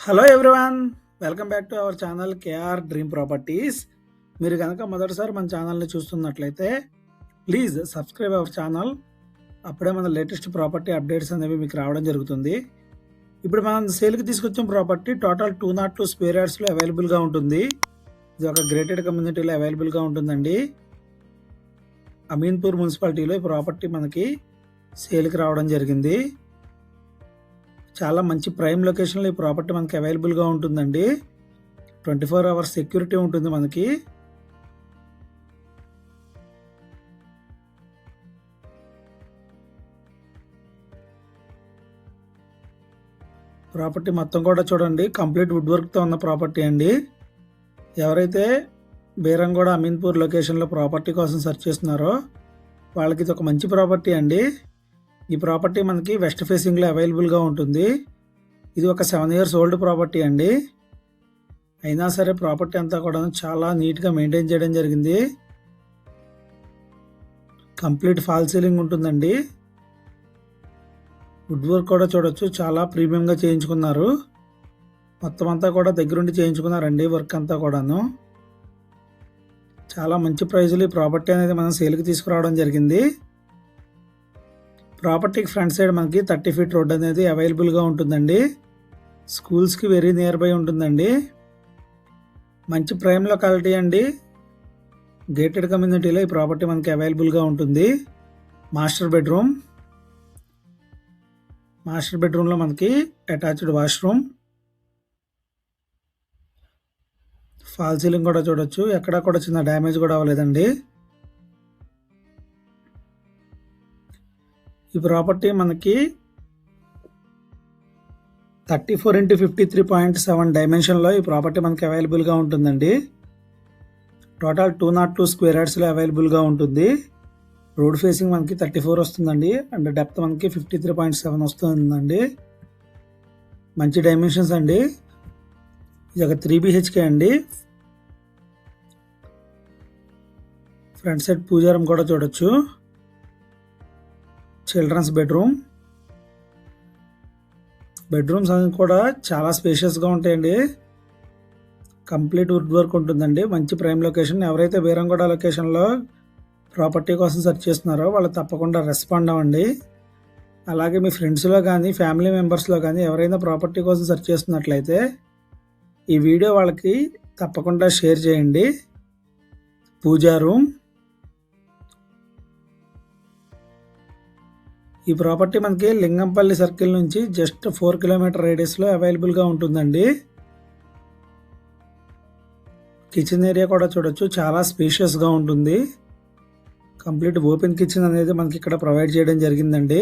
Hello everyone, welcome back to our channel KR dream properties. మీరు కనుక మొదటిసారి మన ఛానల్ని చూస్తున్నట్లయితే ప్లీజ్ సబ్స్క్రైబ్ అవర్ ఛానల్. అప్పుడే మన లేటెస్ట్ ప్రాపర్టీ అప్డేట్స్ అనేవి మీకు రావడం జరుగుతుంది. ఇప్పుడు మనం సేల్కి తీసుకొచ్చిన ప్రాపర్టీ టోటల్ 202 స్క్వేర్ యార్డ్స్లో అవైలబుల్గా ఉంటుంది. ఇది ఒక గ్రేటెడ్ కమ్యూనిటీలో అవైలబుల్గా ఉంటుందండి. అమీన్పూర్ మున్సిపాలిటీలో ఈ ప్రాపర్టీ మనకి సేల్కి రావడం జరిగింది. చాలా మంచి ప్రైమ్ లొకేషన్లో ఈ ప్రాపర్టీ మనకి అవైలబుల్గా ఉంటుందండి. 24 అవర్స్ సెక్యూరిటీ ఉంటుంది మనకి. ప్రాపర్టీ మొత్తం కూడా చూడండి, కంప్లీట్ వుడ్ వర్క్తో ఉన్న ప్రాపర్టీ అండి. ఎవరైతే బేరంగూడ అమీన్పూర్ లొకేషన్లో ప్రాపర్టీ కోసం సెర్చ్ చేస్తున్నారో వాళ్ళకి ఇది ఒక మంచి ప్రాపర్టీ అండి. ఈ ప్రాపర్టీ మనకి వెస్ట్ ఫేసింగ్లో అవైలబుల్గా ఉంటుంది. ఇది ఒక 7 years ఓల్డ్ ప్రాపర్టీ అండి. అయినా సరే ప్రాపర్టీ అంతా కూడా చాలా నీట్గా మెయింటైన్ చేయడం జరిగింది. కంప్లీట్ ఫాల్ సీలింగ్ ఉంటుందండి. వుడ్ వర్క్ కూడా చూడొచ్చు, చాలా ప్రీమియంగా చేయించుకున్నారు. మొత్తం అంతా కూడా దగ్గరుండి చేయించుకున్నారండి వర్క్ అంతా కూడాను. చాలా మంచి ప్రైజులు ఈ ప్రాపర్టీ అనేది మనం సేల్కి తీసుకురావడం జరిగింది. ప్రాపర్టీకి ఫ్రంట్ సైడ్ మనకి 30 feet రోడ్ అనేది అవైలబుల్గా ఉంటుందండి. స్కూల్స్కి వెరీ నియర్ బై ఉంటుందండి. మంచి ప్రైమ్ లొకాలిటీ అండి. గేటెడ్ కమ్యూనిటీలో ఈ ప్రాపర్టీ మనకి అవైలబుల్గా ఉంటుంది. మాస్టర్ బెడ్రూమ్లో మనకి అటాచ్డ్ వాష్రూమ్, ఫాల్ సీలింగ్ కూడా చూడొచ్చు, ఎక్కడా కూడా చిన్న డ్యామేజ్ కూడా అవ్వలేదండి. ఈ ప్రాపర్టీ మనకి 34 x 53.7 డైమెన్షన్లో ఈ ప్రాపర్టీ మనకి అవైలబుల్గా ఉంటుందండి. టోటల్ 202 స్క్వేర్ యార్డ్స్లో అవైలబుల్గా ఉంటుంది. రోడ్ ఫేసింగ్ మనకి 34 వస్తుందండి. అండ్ డెప్త్ మనకి 53.7 వస్తుందండి. మంచి డైమెన్షన్స్ అండి. ఇది ఒక 3 BHK అండి. ఫ్రంట్ సైడ్ పూజారం కూడా చూడొచ్చు. చిల్డ్రన్స్ బెడ్రూమ్స్ అన్ని కూడా చాలా స్పేషియస్గా ఉంటాయండి. కంప్లీట్ వుడ్ వర్క్ ఉంటుందండి. మంచి ప్రైమ్ లొకేషన్. ఎవరైతే బేరంగూడ లొకేషన్లో ప్రాపర్టీ కోసం సెర్చ్ చేస్తున్నారో వాళ్ళు తప్పకుండా రెస్పాండ్ అవ్వండి. అలాగే మీ ఫ్రెండ్స్లో కానీ ఫ్యామిలీ మెంబర్స్లో కానీ ఎవరైనా ప్రాపర్టీ కోసం సెర్చ్ చేస్తున్నట్లయితే ఈ వీడియో వాళ్ళకి తప్పకుండా షేర్ చేయండి. పూజా రూమ్. ఈ ప్రాపర్టీ మనకి లింగంపల్లి సర్కిల్ నుంచి జస్ట్ 4 kilometer రేడియస్లో అవైలబుల్గా ఉంటుందండి. కిచెన్ ఏరియా కూడా చూడొచ్చు, చాలా స్పేషియస్గా ఉంటుంది. కంప్లీట్ ఓపెన్ కిచెన్ అనేది మనకి ఇక్కడ ప్రొవైడ్ చేయడం జరిగిందండి.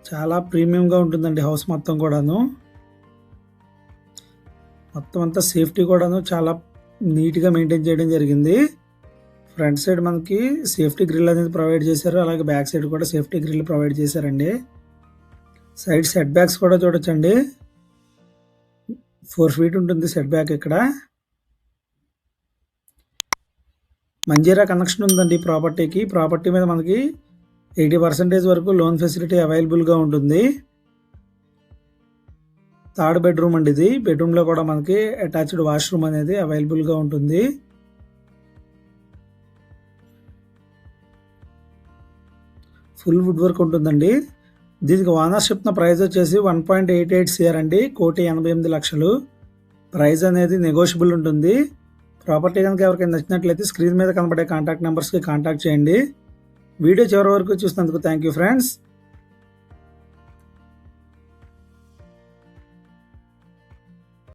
చాలా ప్రీమియంగా ఉంటుందండి హౌస్ మొత్తం కూడాను. మొత్తం అంతా సేఫ్టీ కూడాను చాలా నీట్గా మెయింటైన్ చేయడం జరిగింది. ఫ్రంట్ సైడ్ మనకి సేఫ్టీ గ్రిల్ అనేది ప్రొవైడ్ చేశారు. అలాగే బ్యాక్ సైడ్ కూడా సేఫ్టీ గ్రిల్ ప్రొవైడ్ చేశారండి. సైడ్ సెట్ బ్యాక్స్ కూడా చూడొచ్చండి. 4 feet ఉంటుంది సెట్ బ్యాక్. ఇక్కడ మంజీరా కనెక్షన్ ఉందండి ప్రాపర్టీకి. ప్రాపర్టీ మీద మనకి 80% వరకు లోన్ ఫెసిలిటీ అవైలబుల్గా ఉంటుంది. 3rd బెడ్రూమ్ అండి ఇది. బెడ్రూమ్లో కూడా మనకి అటాచ్డ్ వాష్రూమ్ అనేది అవైలబుల్గా ఉంటుంది. ఫుల్ వుడ్ వర్క్ ఉంటుందండి. దీనికి ఓనర్ చెప్తున్న ప్రైస్ వచ్చేసి 1.88 CR అండి. 1,88,00,000. ప్రైస్ అనేది నెగోషియబుల్ ఉంటుంది. ప్రాపర్టీ కనుక ఎవరికైనా నచ్చినట్లయితే స్క్రీన్ మీద కనబడే కాంటాక్ట్ నెంబర్స్కి కాంటాక్ట్ చేయండి. వీడియో చివరి వరకు చూసినందుకు థ్యాంక్ యూ ఫ్రెండ్స్.